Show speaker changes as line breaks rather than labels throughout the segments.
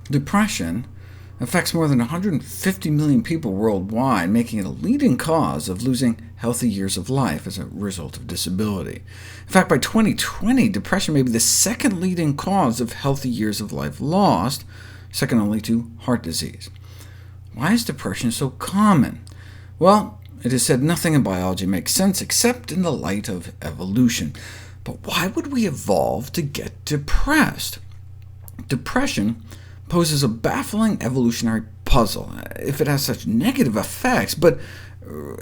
Depression affects more than 150 million people worldwide, making it a leading cause of losing healthy years of life as a result of disability. In fact, by 2020, depression may be the second leading cause of healthy years of life lost, second only to heart disease. Why is depression so common? Well, it is said nothing in biology makes sense except in the light of evolution. But why would we evolve to get depressed? Depression poses a baffling evolutionary puzzle, if it has such negative effects, but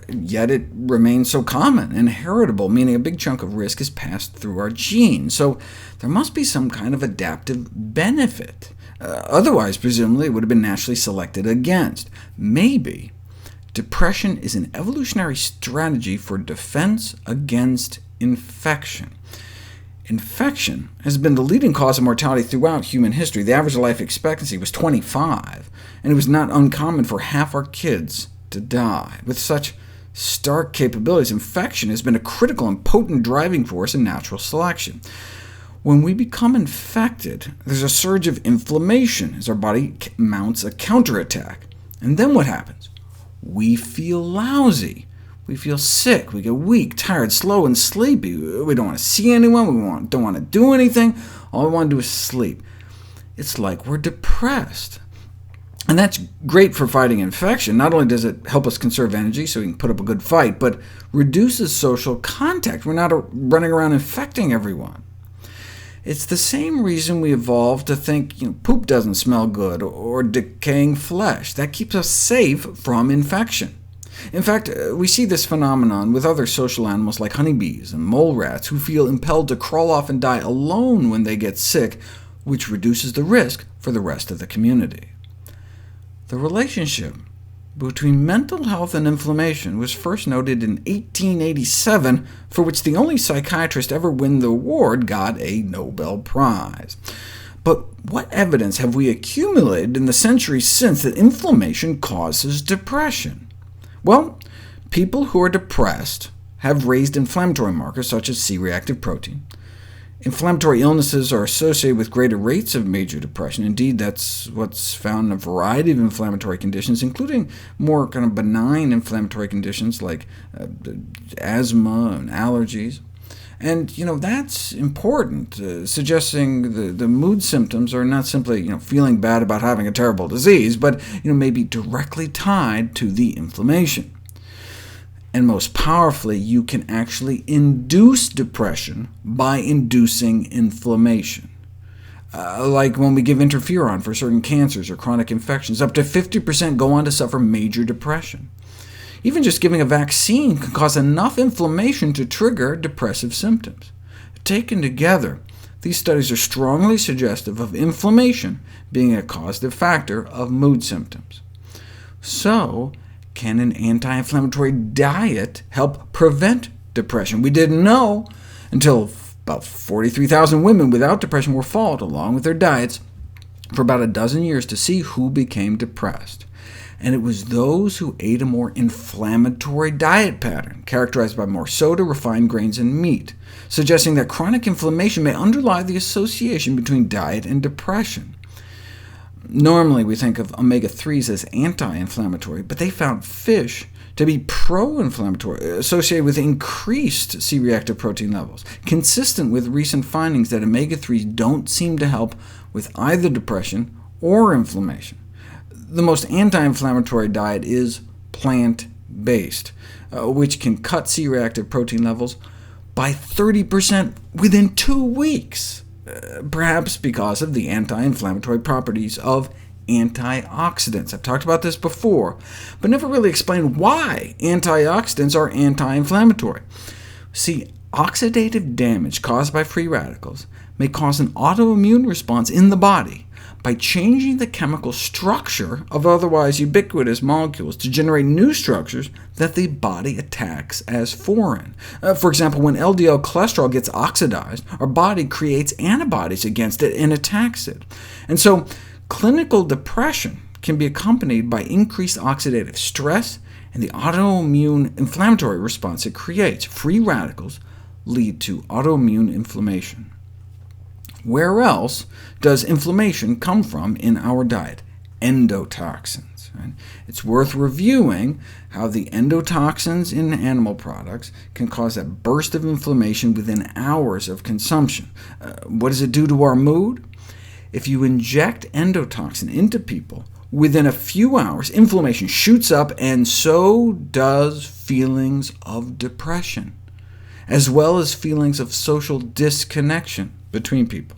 yet it remains so common and heritable, meaning a big chunk of risk is passed through our genes. So there must be some kind of adaptive benefit. Otherwise, presumably, it would have been naturally selected against. Maybe depression is an evolutionary strategy for defense against infection. Infection has been the leading cause of mortality throughout human history. The average life expectancy was 25, and it was not uncommon for half our kids to die. With such stark capabilities, infection has been a critical and potent driving force in natural selection. When we become infected, there's a surge of inflammation as our body mounts a counterattack. And then what happens? We feel lousy. We feel sick, we get weak, tired, slow, and sleepy. We don't want to see anyone, we don't want to do anything. All we want to do is sleep. It's like we're depressed. And that's great for fighting infection. Not only does it help us conserve energy so we can put up a good fight, but reduces social contact. We're not running around infecting everyone. It's the same reason we evolved to think poop doesn't smell good, or decaying flesh. That keeps us safe from infection. In fact, we see this phenomenon with other social animals like honeybees and mole rats, who feel impelled to crawl off and die alone when they get sick, which reduces the risk for the rest of the community. The relationship between mental health and inflammation was first noted in 1887, for which the only psychiatrist ever win the award got a Nobel Prize. But what evidence have we accumulated in the centuries since that inflammation causes depression? Well, people who are depressed have raised inflammatory markers such as C-reactive protein. Inflammatory illnesses are associated with greater rates of major depression. Indeed, that's what's found in a variety of inflammatory conditions, including more kind of benign inflammatory conditions like asthma and allergies. And that's important, suggesting the mood symptoms are not simply feeling bad about having a terrible disease, but may be directly tied to the inflammation. And most powerfully, you can actually induce depression by inducing inflammation. Like when we give interferon for certain cancers or chronic infections, up to 50% go on to suffer major depression. Even just giving a vaccine can cause enough inflammation to trigger depressive symptoms. Taken together, these studies are strongly suggestive of inflammation being a causative factor of mood symptoms. So, can an anti-inflammatory diet help prevent depression? We didn't know until about 43,000 women without depression were followed, along with their diets, for about a dozen years to see who became depressed. And it was those who ate a more inflammatory diet pattern, characterized by more soda, refined grains, and meat, suggesting that chronic inflammation may underlie the association between diet and depression. Normally, we think of omega-3s as anti-inflammatory, but they found fish to be pro-inflammatory, associated with increased C-reactive protein levels, consistent with recent findings that omega-3s don't seem to help with either depression or inflammation. The most anti-inflammatory diet is plant-based, which can cut C-reactive protein levels by 30% within 2 weeks, perhaps because of the anti-inflammatory properties of antioxidants. I've talked about this before, but never really explained why antioxidants are anti-inflammatory. See, oxidative damage caused by free radicals may cause an autoimmune response in the body by changing the chemical structure of otherwise ubiquitous molecules to generate new structures that the body attacks as foreign. For example, when LDL cholesterol gets oxidized, our body creates antibodies against it and attacks it. And so clinical depression can be accompanied by increased oxidative stress and the autoimmune inflammatory response it creates. Free radicals lead to autoimmune inflammation. Where else does inflammation come from in our diet? Endotoxins. Right? It's worth reviewing how the endotoxins in animal products can cause a burst of inflammation within hours of consumption. What does it do to our mood? If you inject endotoxin into people, within a few hours, inflammation shoots up, and so does feelings of depression, as well as feelings of social disconnection between people.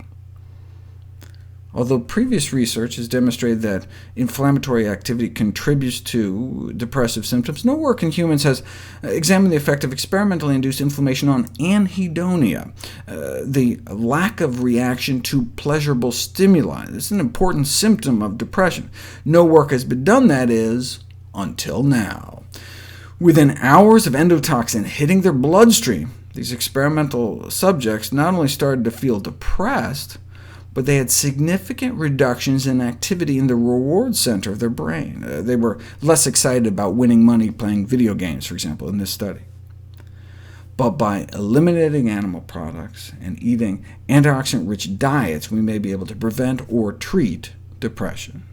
Although previous research has demonstrated that inflammatory activity contributes to depressive symptoms, no work in humans has examined the effect of experimentally induced inflammation on anhedonia, the lack of reaction to pleasurable stimuli. This is an important symptom of depression. No work has been done, that is, until now. Within hours of endotoxin hitting their bloodstream, these experimental subjects not only started to feel depressed, but they had significant reductions in activity in the reward center of their brain. They were less excited about winning money playing video games, for example, in this study. But by eliminating animal products and eating antioxidant-rich diets, we may be able to prevent or treat depression.